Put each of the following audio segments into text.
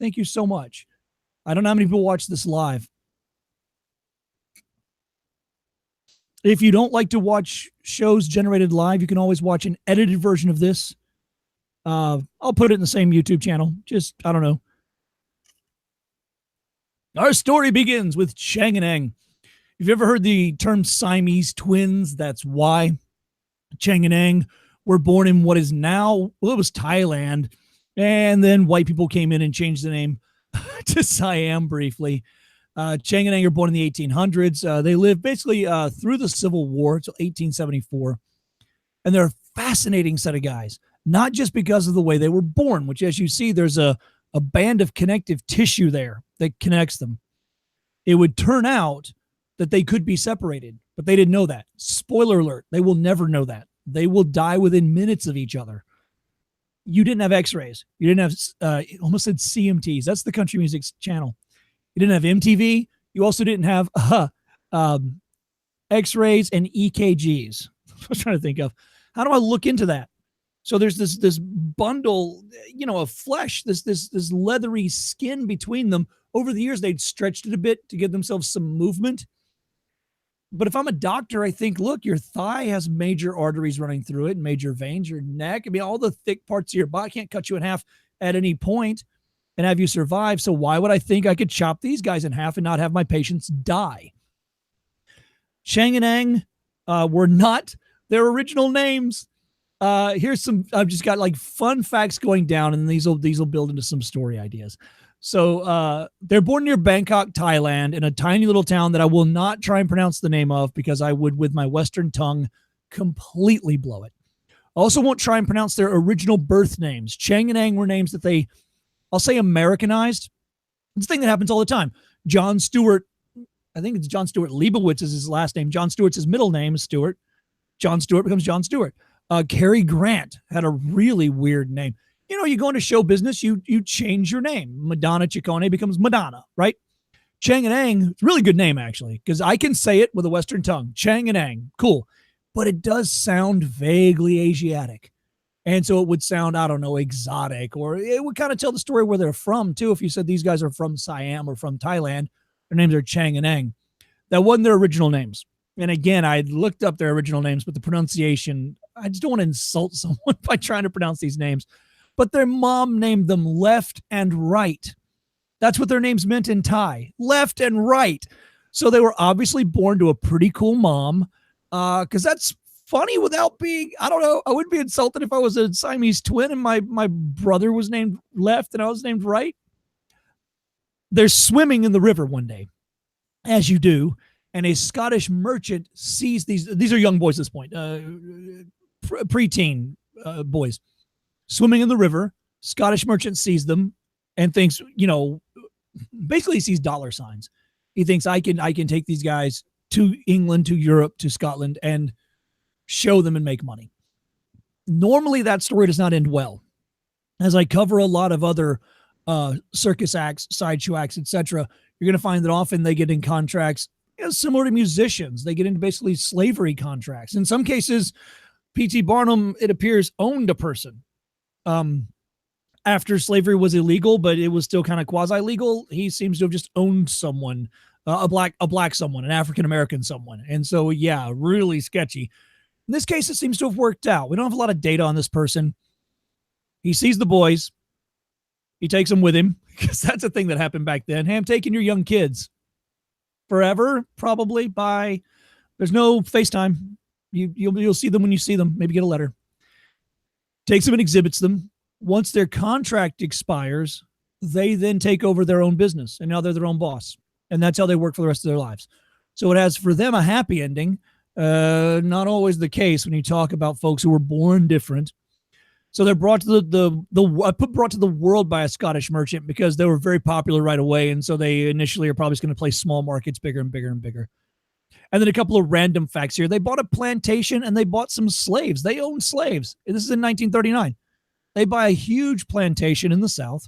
Thank you so much. I don't know how many people watch this live. If you don't like to watch shows generated live, you can always watch an edited version of this. I'll put it in the same YouTube channel. Just, I don't know. Our story begins with Chang Eng. If you've ever heard the term Siamese twins, that's why. Chang and Eng were born in what is now, well, it was Thailand. And then white people came in and changed the name to Siam briefly. Chang and Eng are born in the 1800s. They lived basically through the Civil War until 1874. And they're a fascinating set of guys, not just because of the way they were born, which, as you see, there's a band of connective tissue there that connects them. It would turn out that they could be separated, but they didn't know that. Spoiler alert, they will never know that. They will die within minutes of each other. You didn't have x-rays. You didn't have, almost said CMTs. That's the country music channel. You didn't have MTV. You also didn't have x-rays and EKGs. I was trying to think of, how do I look into that? So there's this bundle, of flesh, this leathery skin between them. Over the years, they'd stretched it a bit to give themselves some movement. But if I'm a doctor, I think, look, your thigh has major arteries running through it, major veins, your neck. I mean, all the thick parts of your body can't cut you in half at any point and have you survive. So why would I think I could chop these guys in half and not have my patients die? Chang and Eng were not their original names. Here's some, I've just got like fun facts going down, and these will build into some story ideas. So they're born near Bangkok, Thailand, in a tiny little town that I will not try and pronounce the name of because I would, with my Western tongue, completely blow it. I also won't try and pronounce their original birth names. Chang and Eng were names that I'll say Americanized. It's a thing that happens all the time. John Stewart, I think it's John Stewart Leibowitz is his last name. John Stewart's his middle name is Stewart. John Stewart becomes John Stewart. Cary Grant had a really weird name. You go into show business, you change your name. Madonna Ciccone becomes Madonna, right? Chang and Eng, it's a really good name, actually, because I can say it with a Western tongue. Chang and Eng, cool. But it does sound vaguely Asiatic. And so it would sound, I don't know, exotic, or it would kind of tell the story where they're from, too. If you said these guys are from Siam or from Thailand, their names are Chang and Eng. That wasn't their original names. And again, I looked up their original names, but the pronunciation, I just don't want to insult someone by trying to pronounce these names. But their mom named them Left and Right. That's what their names meant in Thai, Left and Right. So they were obviously born to a pretty cool mom, because that's funny without being, I don't know, I wouldn't be insulted if I was a Siamese twin and my brother was named Left and I was named Right. They're swimming in the river one day, as you do, and a Scottish merchant sees these are young boys at this point, preteen boys, swimming in the river. Scottish merchant sees them and thinks, basically he sees dollar signs. He thinks I can take these guys to England, to Europe, to Scotland, and show them and make money. Normally that story does not end well. As I cover a lot of other circus acts, sideshow acts, etc., you're going to find that often they get in contracts similar to musicians. They get into basically slavery contracts. In some cases, P.T. Barnum, it appears, owned a person. After slavery was illegal, but it was still kind of quasi-legal, he seems to have just owned someone, a black someone, an African-American someone. And so, yeah, really sketchy. In this case, it seems to have worked out. We don't have a lot of data on this person. He sees the boys. He takes them with him, because that's a thing that happened back then. Hey, I'm taking your young kids. Forever, probably. Bye. There's no FaceTime. You'll see them when you see them. Maybe get a letter. Takes them and exhibits them. Once their contract expires, they then take over their own business, and now they're their own boss. And that's how they work for the rest of their lives. So it has for them a happy ending. Not always the case when you talk about folks who were born different. So they're brought to brought to the world by a Scottish merchant because they were very popular right away. And so they initially are probably going to play small markets bigger and bigger and bigger. And then a couple of random facts here. They bought a plantation and they bought some slaves. They owned slaves. This is in 1939. They buy a huge plantation in the South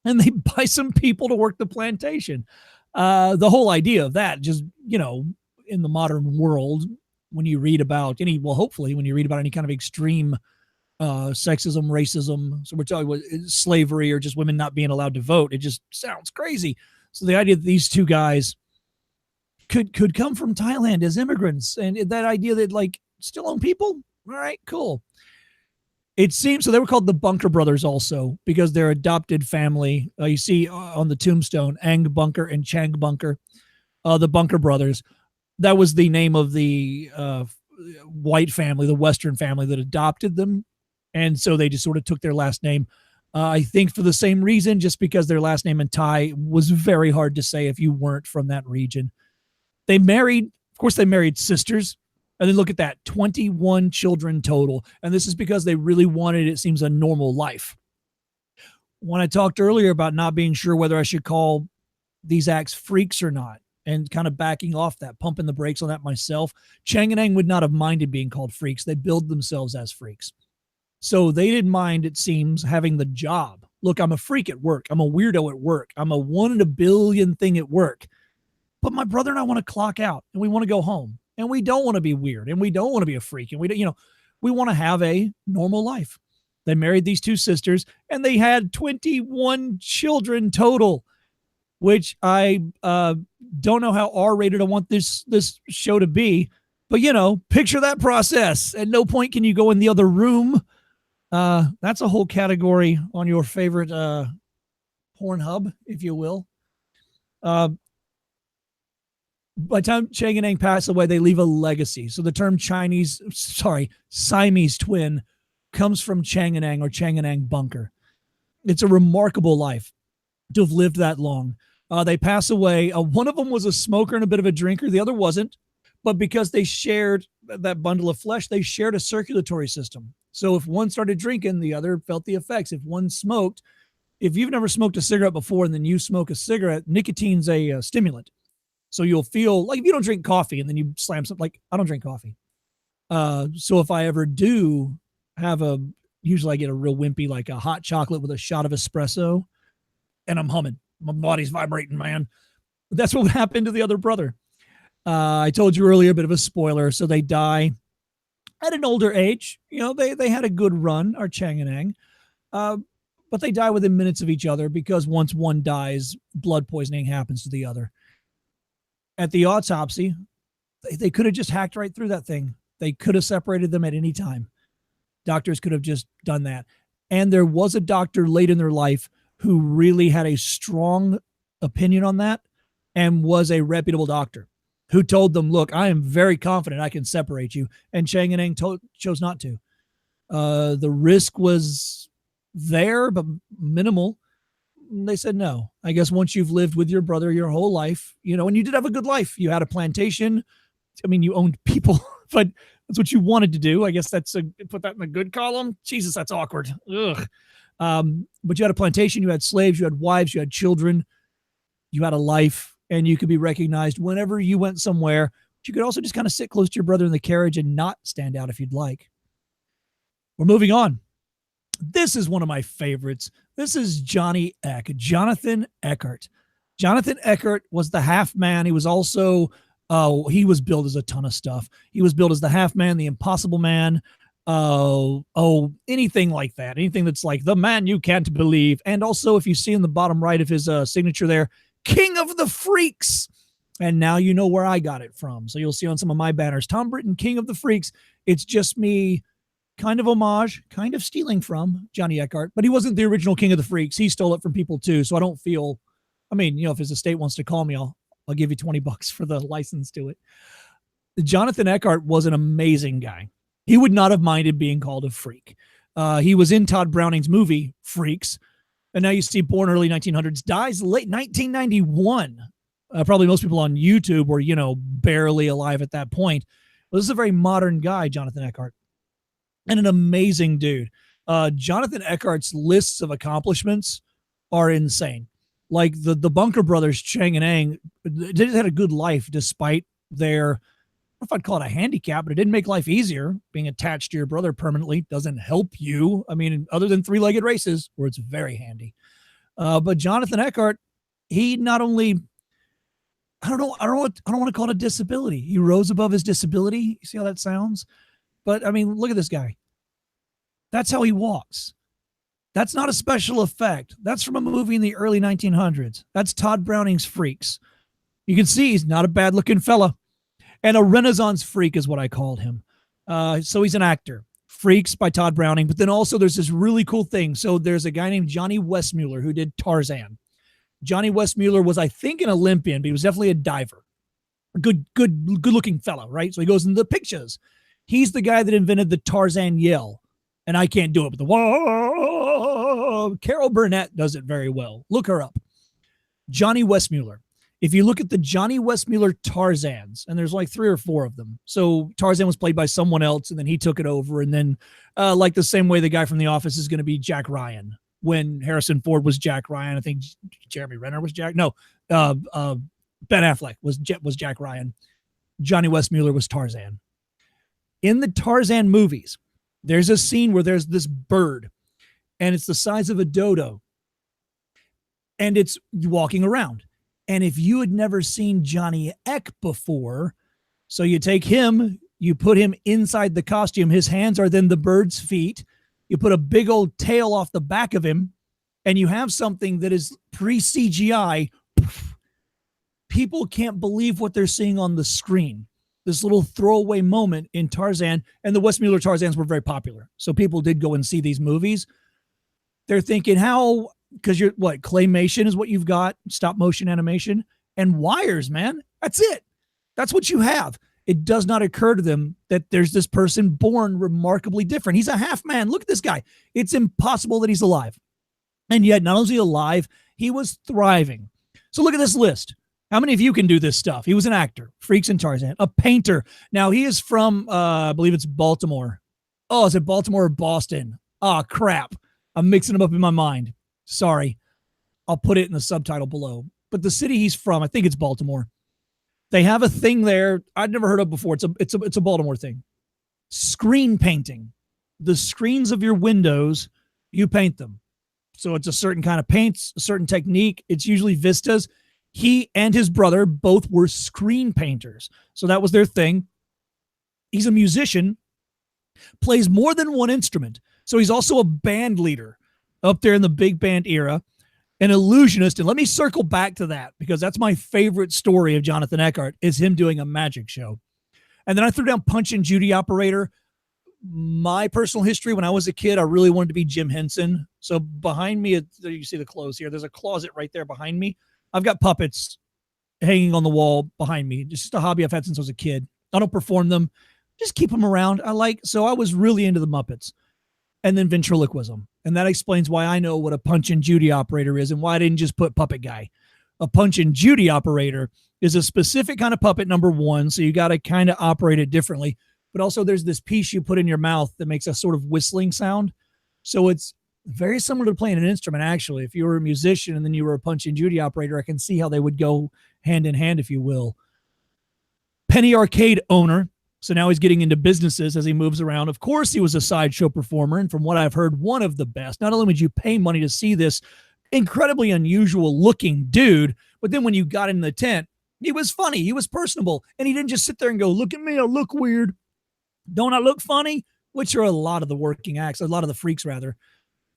and they buy some people to work the plantation. The whole idea of that, just, in the modern world, when you read about hopefully when you read about any kind of extreme sexism, racism. So we're talking about slavery or just women not being allowed to vote. It just sounds crazy. So the idea that these two guys could come from Thailand as immigrants, and that idea that like still own people. All right, cool. It seems so. They were called the Bunker brothers also because their adopted family. You see on the tombstone, Eng Bunker and Chang Bunker, the Bunker brothers. That was the name of the white family, the Western family that adopted them, and so they just sort of took their last name. I think for the same reason, just because their last name in Thai was very hard to say if you weren't from that region. They married, of course, they married sisters. And then look at that, 21 children total. And this is because they really wanted, it seems, a normal life. When I talked earlier about not being sure whether I should call these acts freaks or not, and kind of backing off that, pumping the brakes on that myself, Chang and Eng would not have minded being called freaks. They billed themselves as freaks. So they didn't mind, it seems, having the job. Look, I'm a freak at work. I'm a weirdo at work. I'm a 1 in a billion thing at work. But my brother and I want to clock out, and we want to go home. And we don't want to be weird, and we don't want to be a freak, and we don't, we want to have a normal life. They married these two sisters, and they had 21 children total, which I don't know how R-rated I want this show to be, but picture that process. At no point can you go in the other room. That's a whole category on your favorite Pornhub, if you will. By the time Chang and Eng pass away, they leave a legacy. So the term Siamese twin comes from Chang and Eng, or Chang and Eng Bunker. It's a remarkable life to have lived that long. They pass away. One of them was a smoker and a bit of a drinker. The other wasn't. But because they shared that bundle of flesh, they shared a circulatory system. So if one started drinking, the other felt the effects. If one smoked, if you've never smoked a cigarette before and then you smoke a cigarette, nicotine's a stimulant. So you'll feel like if you don't drink coffee and then you slam something, like I don't drink coffee. So if I ever do have usually I get a real wimpy, like a hot chocolate with a shot of espresso, and I'm humming. My body's vibrating, man. That's what happened to the other brother. I told you earlier, a bit of a spoiler. So they die at an older age. They had a good run, our Chang and Eng. But they die within minutes of each other because once one dies, blood poisoning happens to the other. At the autopsy, they could have just hacked right through that thing. They could have separated them at any time. Doctors could have just done that. And there was a doctor late in their life who really had a strong opinion on that and was a reputable doctor who told them, look, I am very confident I can separate you. And Chang and Eng chose not to. The risk was there, but minimal. They said no. I guess once you've lived with your brother your whole life, and you did have a good life. You had a plantation. I mean, you owned people, but that's what you wanted to do. I guess put that in the good column. Jesus, that's awkward. Ugh. But you had a plantation. You had slaves. You had wives. You had children. You had a life, and you could be recognized whenever you went somewhere. But you could also just kind of sit close to your brother in the carriage and not stand out if you'd like. We're moving on. This is one of my favorites. This is Jonathan Eckert. Jonathan Eckert was the half man. He was also, he was billed as a ton of stuff. He was billed as the half man, the impossible man, anything like that. Anything that's like the man you can't believe. And also, if you see in the bottom right of his signature there, King of the Freaks. And now you know where I got it from. So you'll see on some of my banners, Tom Britton, King of the Freaks. It's just me. Kind of homage, kind of stealing from Johnny Eckhart, but he wasn't the original King of the Freaks. He stole it from people too. So I don't feel, if his estate wants to call me, I'll give you $20 for the license to it. Jonathan Eckhart was an amazing guy. He would not have minded being called a freak. He was in Todd Browning's movie Freaks. And now you see born early 1900s, dies late 1991. Probably most people on YouTube were, barely alive at that point. Well, this is a very modern guy, Jonathan Eckhart. And an amazing dude. Jonathan Eckhart's lists of accomplishments are insane. Like the Bunker brothers, Chang and Eng, they had a good life despite their, I don't know if I'd call it a handicap, but it didn't make life easier. Being attached to your brother permanently doesn't help you. Other than three-legged races, where it's very handy. But Jonathan Eckhart, he not only, I don't want to call it a disability. He rose above his disability. You see how that sounds? But look at this guy. That's how he walks. That's not a special effect. That's from a movie in the early 1900s. That's Todd Browning's Freaks. You can see he's not a bad looking fella. And a Renaissance freak is what I called him. So he's an actor. Freaks by Todd Browning. But then also there's this really cool thing. So there's a guy named Johnny Westmuller who did Tarzan. Johnny Westmuller was, I think, an Olympian, but he was definitely a diver. A good looking fellow, right? So he goes into the pictures. He's the guy that invented the Tarzan yell. And I can't do it, but the whoa. Carol Burnett does it very well. Look her up. Johnny Westmuller. If you look at the Johnny Westmuller Tarzans, and there's like 3 or 4 of them. So Tarzan was played by someone else, and then he took it over. And then like the same way the guy from The Office is going to be Jack Ryan. When Harrison Ford was Jack Ryan, I think Jeremy Renner was Jack. No, Ben Affleck was Jack Ryan. Johnny Westmuller was Tarzan. In the Tarzan movies, there's a scene where there's this bird, and it's the size of a dodo, and it's walking around. And if you had never seen Johnny Eck before, so you take him, you put him inside the costume, his hands are then the bird's feet, you put a big old tail off the back of him, and you have something that is pre-CGI. People can't believe what they're seeing on the screen. This little throwaway moment in Tarzan, and the Westmuller Tarzans were very popular. So people did go and see these movies. They're thinking how, because you're what, claymation is what you've got, stop motion animation, and wires, man. That's it. That's what you have. It does not occur to them that there's this person born remarkably different. He's a half man. Look at this guy. It's impossible that he's alive. And yet, not only is he alive, he was thriving. So look at this list. How many of you can do this stuff? He was an actor, Freaks and Tarzan, a painter. Now, he is from, I believe it's Baltimore. Oh, is it Baltimore or Boston? Oh, crap. I'm mixing them up in my mind. Sorry. I'll put it in the subtitle below. But the city he's from, I think it's Baltimore. They have a thing there I'd never heard of before. It's a Baltimore thing. Screen painting. The screens of your windows, you paint them. So it's a certain kind of paints, a certain technique. It's usually vistas. He and his brother both were screen painters. So that was their thing. He's a musician, plays more than one instrument. So he's also a band leader up there in the big band era, an illusionist. And let me circle back to that because that's my favorite story of Jonathan Eckhart is him doing a magic show. And then I threw down Punch and Judy operator. My personal history, when I was a kid, I really wanted to be Jim Henson. So behind me, you see the clothes here. There's a closet right there behind me. I've got puppets hanging on the wall behind me. It's just a hobby I've had since I was a kid. I don't perform them. Just keep them around. So I was really into the Muppets. And then ventriloquism. And that explains why I know what a Punch and Judy operator is and why I didn't just put puppet guy. A Punch and Judy operator is a specific kind of puppet, number one. So you got to kind of operate it differently. But also there's this piece you put in your mouth that makes a sort of whistling sound. So it's very similar to playing an instrument, actually. If you were a musician and then you were a Punch and Judy operator, I can see how they would go hand in hand, if you will. Penny Arcade owner. So now he's getting into businesses as he moves around. Of course, he was a sideshow performer. And from what I've heard, one of the best. Not only would you pay money to see this incredibly unusual looking dude, but then when you got in the tent, he was funny. He was personable. And he didn't just sit there and go, look at me, I look weird. Don't I look funny? Which are a lot of the working acts, a lot of the freaks, rather.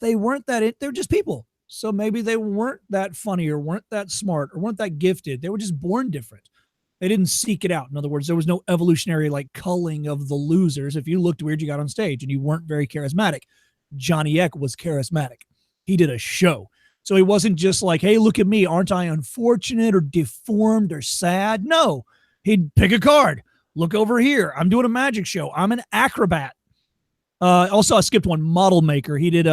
They weren't that, they're just people. So maybe they weren't that funny or weren't that smart or weren't that gifted. They were just born different. They didn't seek it out. In other words, there was no evolutionary like culling of the losers. If you looked weird, you got on stage and you weren't very charismatic. Johnny Eck was charismatic. He did a show. So he wasn't just like, hey, look at me. Aren't I unfortunate or deformed or sad? No, he'd pick a card. Look over here. I'm doing a magic show. I'm an acrobat. Also, I skipped one, model maker. He did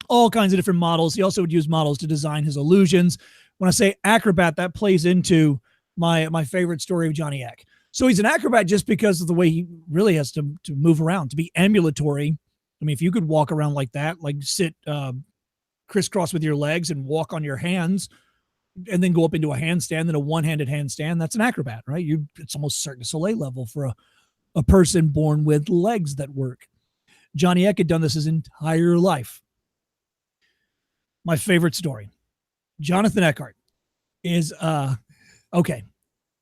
all kinds of different models. He also would use models to design his illusions. When I say acrobat, that plays into my favorite story of Johnny Eck. So he's an acrobat just because of the way he really has to move around, to be ambulatory. I mean, if you could walk around like that, like sit crisscross with your legs and walk on your hands and then go up into a handstand, then a one-handed handstand, that's an acrobat, right? It's almost Cirque du Soleil level for a person born with legs that work. Johnny Eck had done this his entire life. My favorite story. Jonathan Eckhart is, okay,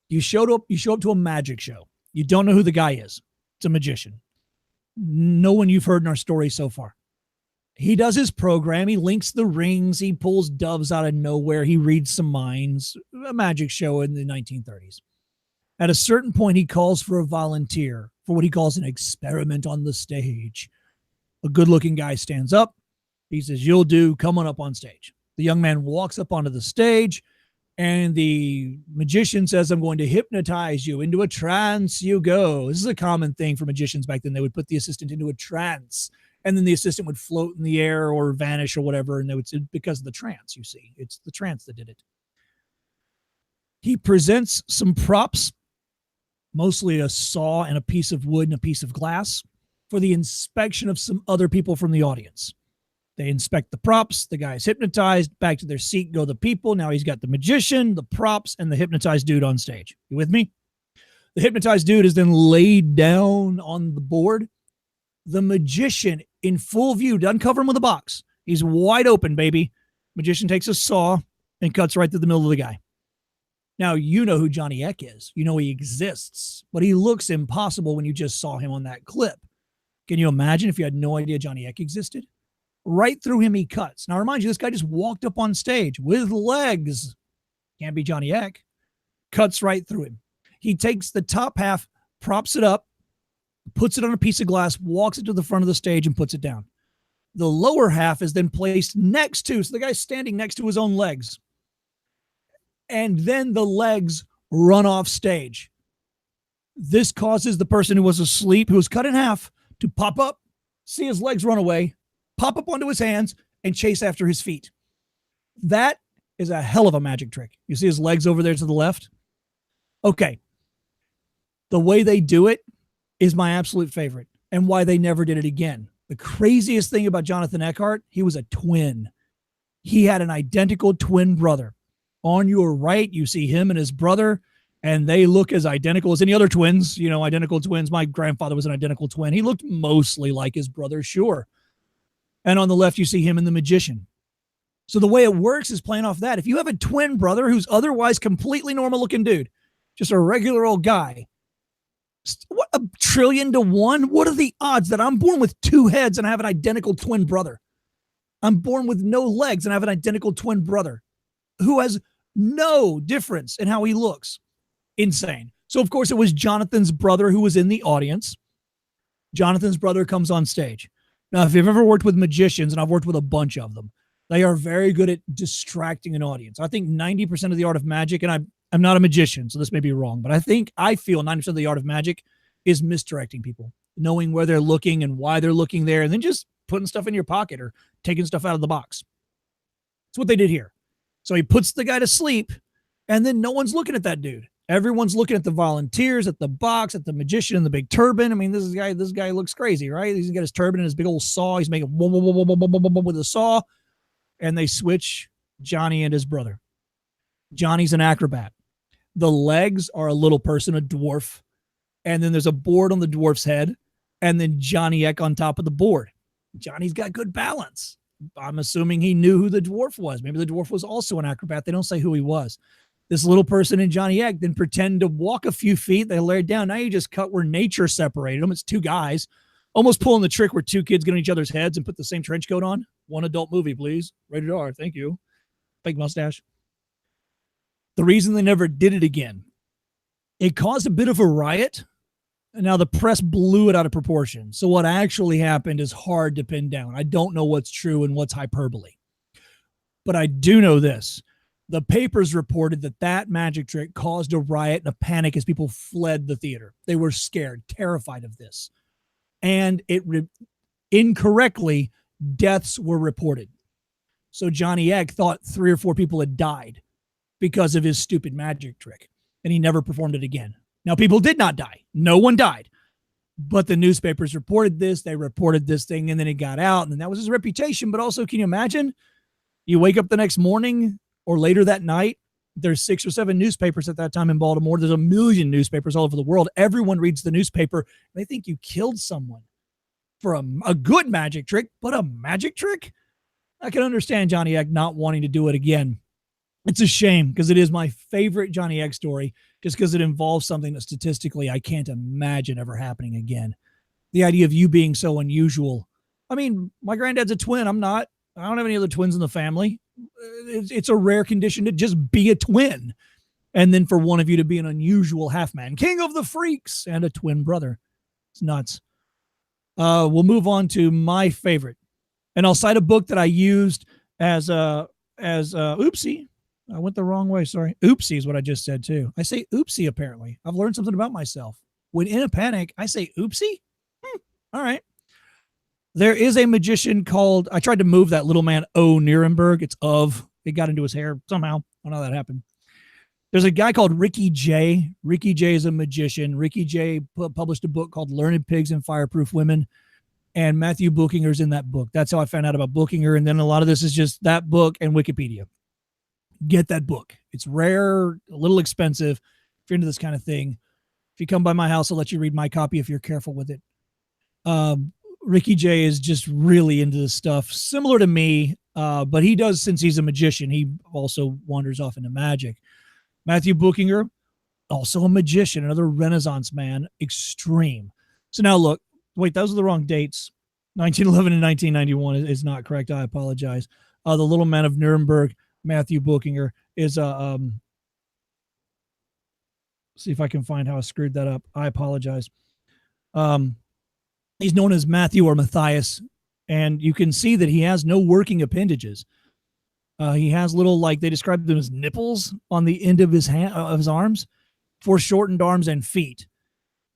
you show up to a magic show. You don't know who the guy is. It's a magician. No one you've heard in our story so far. He does his program. He links the rings. He pulls doves out of nowhere. He reads some minds, a magic show in the 1930s. At a certain point, he calls for a volunteer for what he calls an experiment on the stage. A good-looking guy stands up. He says, "You'll do. Come on up on stage." The young man walks up onto the stage, and the magician says, "I'm going to hypnotize you. Into a trance you go." This is a common thing for magicians back then. They would put the assistant into a trance, and then the assistant would float in the air or vanish or whatever, and they would say, because of the trance, you see. It's the trance that did it. He presents some props, mostly a saw and a piece of wood and a piece of glass, for the inspection of some other people from the audience. They inspect the props. The guy's hypnotized. Back to their seat go the people. Now he's got the magician, the props, and the hypnotized dude on stage. You with me? The hypnotized dude is then laid down on the board. The magician, in full view, doesn't cover him with a box. He's wide open, baby. Magician takes a saw and cuts right through the middle of the guy. Now, you know who Johnny Eck is. You know he exists, but he looks impossible when you just saw him on that clip. Can you imagine if you had no idea Johnny Eck existed? Right through him he cuts. Now, remind you, this guy just walked up on stage with legs. Can't be Johnny Eck. Cuts right through him. He takes the top half, props it up, puts it on a piece of glass, walks it to the front of the stage, and puts it down. The lower half is then placed next to, so the guy's standing next to his own legs. And then the legs run off stage. This causes the person who was asleep, who was cut in half, to pop up, see his legs run away, pop up onto his hands, and chase after his feet. That is a hell of a magic trick. You see his legs over there to the left? Okay. The way they do it is my absolute favorite, and why they never did it again. The craziest thing about Jonathan Eckhart, he was a twin. He had an identical twin brother. On your right, you see him and his brother, and they look as identical as any other twins, you know, identical twins. My grandfather was an identical twin. He looked mostly like his brother, sure. And on the left, you see him and the magician. So the way it works is playing off that. If you have a twin brother who's otherwise completely normal looking dude, just a regular old guy, what, 1,000,000,000 to 1? What are the odds that I'm born with 2 heads and I have an identical twin brother? I'm born with no legs and I have an identical twin brother who has no difference in how he looks. Insane. So, of course, it was Jonathan's brother who was in the audience. Jonathan's brother comes on stage. Now, if you've ever worked with magicians, and I've worked with a bunch of them, they are very good at distracting an audience. I think 90% of the art of magic, and I'm not a magician, so this may be wrong, but I feel 90% of the art of magic is misdirecting people, knowing where they're looking and why they're looking there, and then just putting stuff in your pocket or taking stuff out of the box. That's what they did here. So he puts the guy to sleep, and then no one's looking at that dude. Everyone's looking at the volunteers, at the box, at the magician in the big turban. I mean, this guy looks crazy, right? He's got his turban and his big old saw. He's making whoa, whoa, whoa, whoa, whoa, whoa, whoa, whoa, with a saw, and they switch Johnny and his brother. Johnny's an acrobat. The legs are a little person, a dwarf, and then there's a board on the dwarf's head, and then Johnny Eck on top of the board. Johnny's got good balance. I'm assuming he knew who the dwarf was. Maybe the dwarf was also an acrobat. They don't say who he was. This little person in Johnny Eck then pretend to walk a few feet. They lay it down. Now you just cut where nature separated them. It's 2 guys almost pulling the trick where 2 kids get on each other's heads and put the same trench coat on. 1 adult movie, please. Rated R. Thank you. Fake mustache. The reason they never did it again, it caused a bit of a riot. And now the press blew it out of proportion. So what actually happened is hard to pin down. I don't know what's true and what's hyperbole. But I do know this. The papers reported that magic trick caused a riot and a panic as people fled the theater. They were scared, terrified of this. And incorrectly, deaths were reported. So Johnny Eck thought 3 or 4 people had died because of his stupid magic trick. And he never performed it again. Now, people did not die. No one died. But the newspapers reported this. They reported this thing, and then it got out. And then that was his reputation. But also, can you imagine? You wake up the next morning or later that night, there's 6 or 7 newspapers at that time in Baltimore. There's 1 million newspapers all over the world. Everyone reads the newspaper. They think you killed someone for a good magic trick, but a magic trick? I can understand Johnny Eck not wanting to do it again. It's a shame because it is my favorite Johnny Eck story just because it involves something that statistically I can't imagine ever happening again. The idea of you being so unusual. I mean, my granddad's a twin. I'm not. I don't have any other twins in the family. It's a rare condition to just be a twin. And then for one of you to be an unusual half-man, king of the freaks, and a twin brother. It's nuts. We'll move on to my favorite. And I'll cite a book that I used as oopsie. I went the wrong way. Sorry. Oopsie is what I just said too. I say oopsie apparently. I've learned something about myself. When in a panic, I say oopsie. All right. There is a magician called, I tried to move that little man O. Nuremberg. It's of. It got into his hair somehow. I don't know how that happened. There's a guy called Ricky Jay. Ricky Jay is a magician. Ricky Jay published a book called Learned Pigs and Fireproof Women. And Mathew Buchinger's in that book. That's how I found out about Buchinger. And then a lot of this is just that book and Wikipedia. Get that book. It's rare, a little expensive. If you're into this kind of thing, if you come by my house, I'll let you read my copy if you're careful with it. Ricky Jay is just really into this stuff, similar to me, but he does, since he's a magician, he also wanders off into magic. Mathew Buchinger, also a magician, another Renaissance man, extreme. So now look, wait, those are the wrong dates. 1911 and 1991 is not correct. I apologize. The Little Man of Nuremberg, Mathew Buchinger, is see if I can find how I screwed that up. I apologize. He's known as Matthew or Matthias, and you can see that he has no working appendages. He has little, like they describe them as nipples on the end of his arms, foreshortened arms and feet.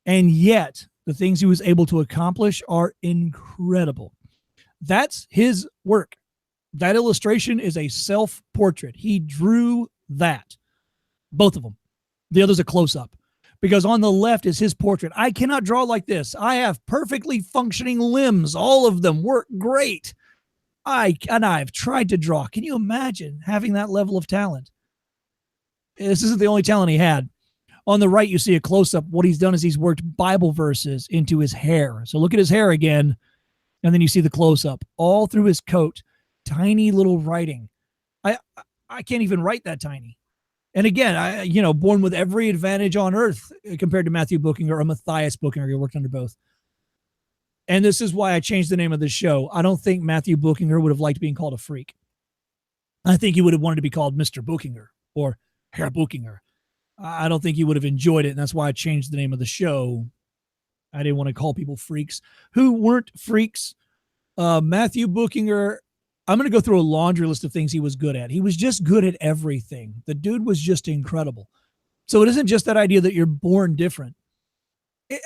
And yet, the things he was able to accomplish are incredible. That's his work. That illustration is a self-portrait. He drew that. Both of them. The other's a close-up. Because on the left is his portrait. I cannot draw like this. I have perfectly functioning limbs. All of them work great. I've tried to draw. Can you imagine having that level of talent? This isn't the only talent he had. On the right, you see a close-up. What he's done is he's worked Bible verses into his hair. So look at his hair again, and then you see the close-up. All through his coat, tiny little writing. I can't even write that tiny. And again, born with every advantage on earth compared to Mathew Buchinger or Matthias Buchinger, who worked under both. And this is why I changed the name of the show. I don't think Mathew Buchinger would have liked being called a freak. I think he would have wanted to be called Mr. Buchinger or Herr Buchinger. I don't think he would have enjoyed it, and that's why I changed the name of the show. I didn't want to call people freaks who weren't freaks. Mathew Buchinger, I'm going to go through a laundry list of things he was good at. He was just good at everything. The dude was just incredible. So it isn't just that idea that you're born different.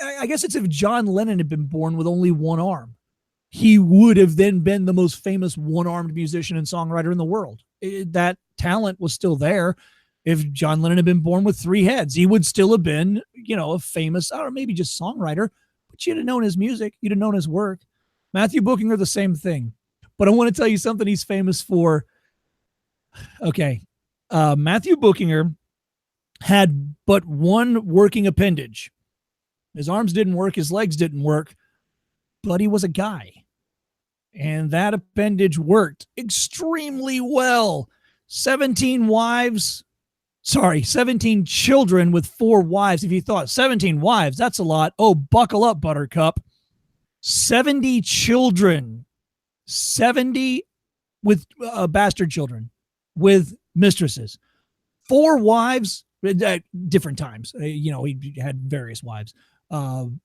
I guess it's if John Lennon had been born with only one arm. He would have then been the most famous one-armed musician and songwriter in the world. That talent was still there. If John Lennon had been born with three heads, he would still have been, a famous, I don't know, maybe just songwriter, but you'd have known his music. You'd have known his work. Mathew Buchinger, the same thing. But I want to tell you something he's famous for. Okay. Mathew Buchinger had but one working appendage. His arms didn't work. His legs didn't work. But he was a guy. And that appendage worked extremely well. 17 children with 4 wives. If you thought 17 wives, that's a lot. Oh, buckle up, Buttercup. 70 children. 70 with bastard children with mistresses. 4 wives at different times. He had various wives.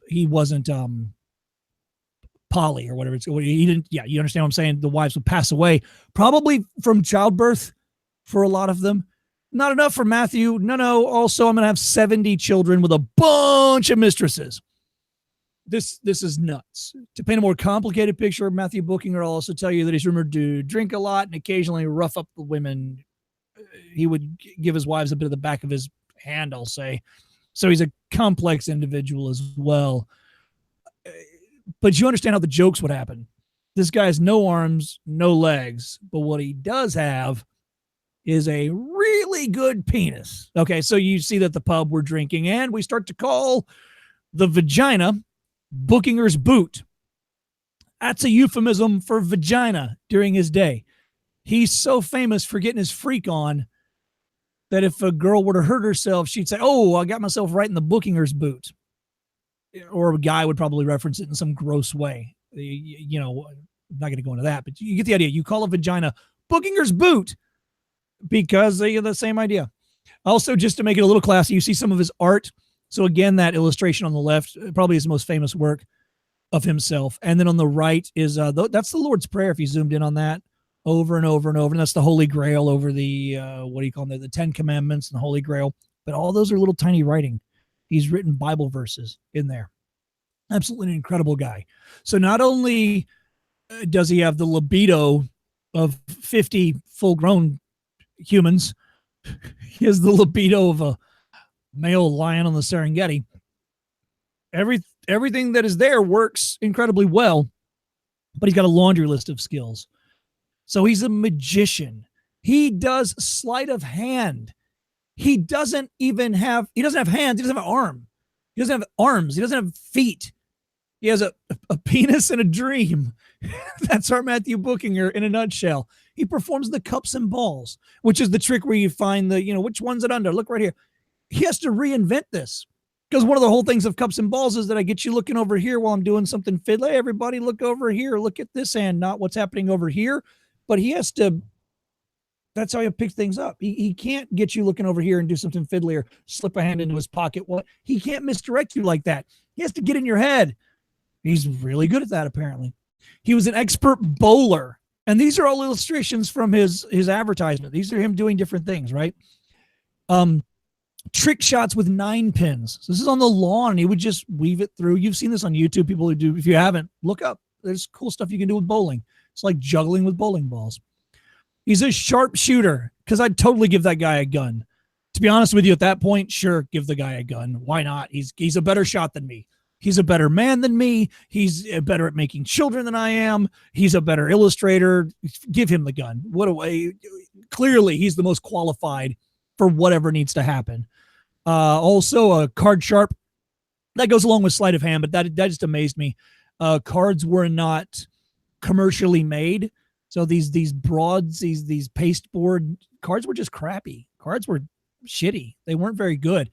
He wasn't poly or whatever. He didn't. Yeah, you understand what I'm saying? The wives would pass away probably from childbirth for a lot of them. Not enough for Matthew. No. Also, I'm going to have 70 children with a bunch of mistresses. This is nuts. To paint a more complicated picture of Mathew Buchinger, I'll also tell you that he's rumored to drink a lot and occasionally rough up the women. He would give his wives a bit of the back of his hand, I'll say. So he's a complex individual as well. But you understand how the jokes would happen. This guy has no arms, no legs, but what he does have is a really good penis. Okay, so you see that the pub we're drinking, and we start to call the vagina Buchinger's boot. That's a euphemism for vagina during his day. He's so famous for getting his freak on that if a girl were to hurt herself, she'd say, "Oh, I got myself right in the Buchinger's boot." or a guy would probably reference it in some gross way. I'm not going to go into that, but you get the idea. You call a vagina Buchinger's boot because they have the same idea. Also, just to make it a little classy, you see some of his art. So again, that illustration on the left, probably his most famous work of himself. And then on the right is, that's the Lord's Prayer, if you zoomed in on that, over and over and over. And that's the Holy Grail over the, what do you call them, the 10 Commandments and the Holy Grail. But all those are little tiny writing. He's written Bible verses in there. Absolutely an incredible guy. So not only does he have the libido of 50 full-grown humans, he has the libido of a male lion on the Serengeti. Everything that is there works incredibly well, but he's got a laundry list of skills. So he's a magician. He does sleight of hand. He doesn't have hands. He doesn't have an arm. He doesn't have arms. He doesn't have feet. He has a penis and a dream. That's our Mathew Buchinger in a nutshell. He performs the cups and balls, which is the trick where you find which one's it under? Look right here. He has to reinvent this because one of the whole things of cups and balls is that I get you looking over here while I'm doing something fiddly. Hey, everybody look over here. Look at this hand, not what's happening over here. But he has to, that's how he picks things up. He can't get you looking over here and do something fiddly or slip a hand into his pocket. Well, he can't misdirect you like that. He has to get in your head. He's really good at that, apparently. He was an expert bowler. And these are all illustrations from his advertisement. These are him doing different things, right? Trick shots with 9 pins. So this is on the lawn. He would just weave it through. You've seen this on YouTube. People who do. If you haven't, look up. There's cool stuff you can do with bowling. It's like juggling with bowling balls. He's a sharpshooter because I'd totally give that guy a gun. To be honest with you, at that point, sure, give the guy a gun. Why not? He's a better shot than me. He's a better man than me. He's better at making children than I am. He's a better illustrator. Give him the gun. What a way. Clearly, he's the most qualified for whatever needs to happen. Also, a card sharp. That goes along with sleight of hand, but that just amazed me. Cards were not commercially made. So these broads, these pasteboard cards were just crappy. Cards were shitty. They weren't very good.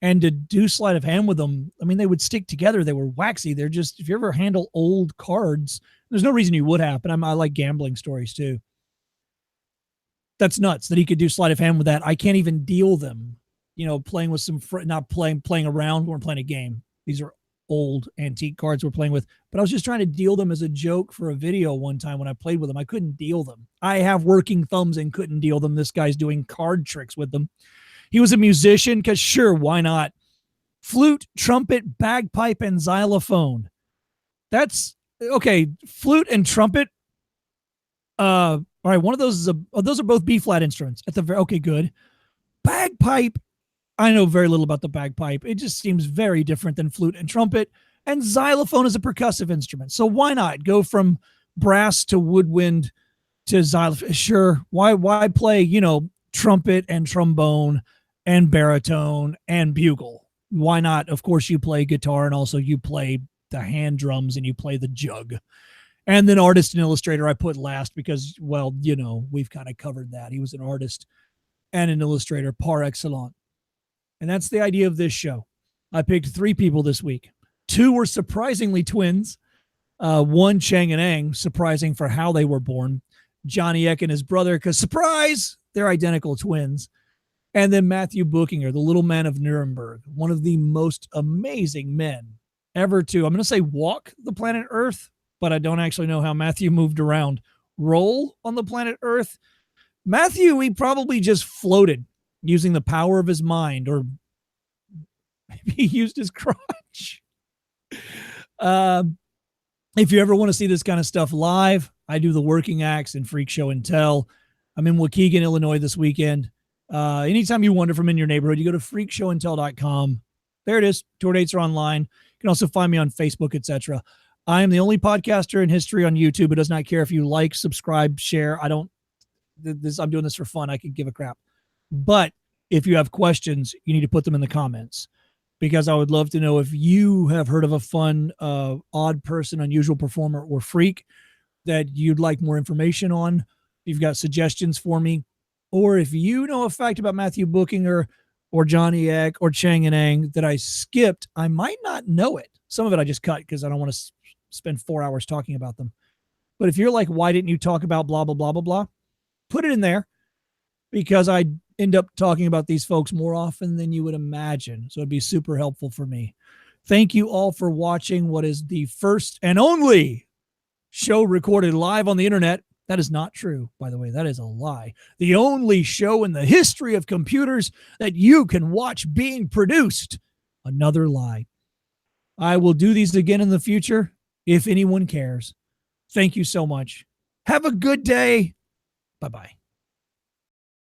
And to do sleight of hand with them, I mean, they would stick together. They were waxy. They're just, if you ever handle old cards, there's no reason you would have, but I like gambling stories too. That's nuts that he could do sleight of hand with that. I can't even deal them, playing with not playing around. We're playing a game. These are old antique cards we're playing with, but I was just trying to deal them as a joke for a video one time when I played with them. I couldn't deal them. I have working thumbs and couldn't deal them. This guy's doing card tricks with them. He was a musician because sure, why not? Flute, trumpet, bagpipe, and xylophone. That's okay. Flute and trumpet. All right, one of those is those are both B flat instruments. Okay, good. Bagpipe. I know very little about the bagpipe. It just seems very different than flute and trumpet. And xylophone is a percussive instrument. So why not go from brass to woodwind to xylophone? Sure. Why play, trumpet and trombone and baritone and bugle? Why not? Of course, you play guitar and also you play the hand drums and you play the jug. And then artist and illustrator I put last because, well, we've kind of covered that. He was an artist and an illustrator par excellence. And that's the idea of this show. I picked 3 people this week. 2 were surprisingly twins. One, Chang Eng, surprising for how they were born. Johnny Eck and his brother, because surprise, they're identical twins. And then Mathew Buchinger, the little man of Nuremberg, one of the most amazing men ever to, I'm going to say walk the planet Earth, but I don't actually know how Mathew moved around. Roll on the planet Earth. Mathew, he probably just floated using the power of his mind, or maybe he used his crotch. If you ever want to see this kind of stuff live, I do the working acts in Freak Show and Tell. I'm in Waukegan, Illinois this weekend. Anytime you wander from in your neighborhood, you go to freakshowandtell.com. There it is. Tour dates are online. You can also find me on Facebook, etc. I am the only podcaster in history on YouTube who does not care if you like, subscribe, share. I'm doing this for fun. I could give a crap. But if you have questions, you need to put them in the comments, because I would love to know if you have heard of a fun, odd person, unusual performer, or freak that you'd like more information on. If you've got suggestions for me, or if you know a fact about Mathew Buchinger or Johnny Eck or Chang Eng that I skipped, I might not know it. Some of it I just cut because I don't want to spend 4 hours talking about them. But if you're like, why didn't you talk about blah, blah, blah, blah, blah, put it in there, because I end up talking about these folks more often than you would imagine. So it'd be super helpful for me. Thank you all for watching what is the first and only show recorded live on the internet. That is not true, by the way. That is a lie. The only show in the history of computers that you can watch being produced. Another lie. I will do these again in the future if anyone cares. Thank you so much. Have a good day. Bye-bye.